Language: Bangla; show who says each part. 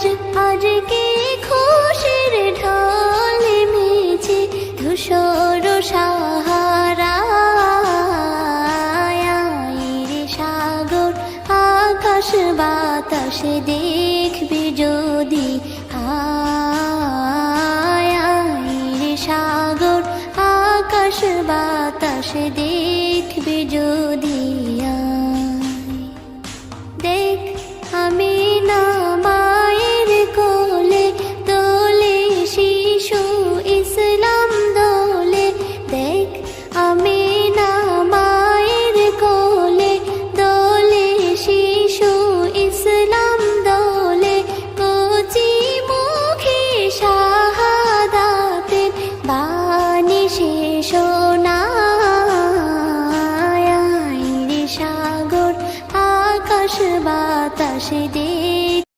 Speaker 1: আজ আজকে খুশির ঢল নেমেছে ধূসর সাহারায়। রে সাগর আকাশ বাতাসে দেখবি যদি, রে সাগর আকাশ বাতাসে দেখবি যদি।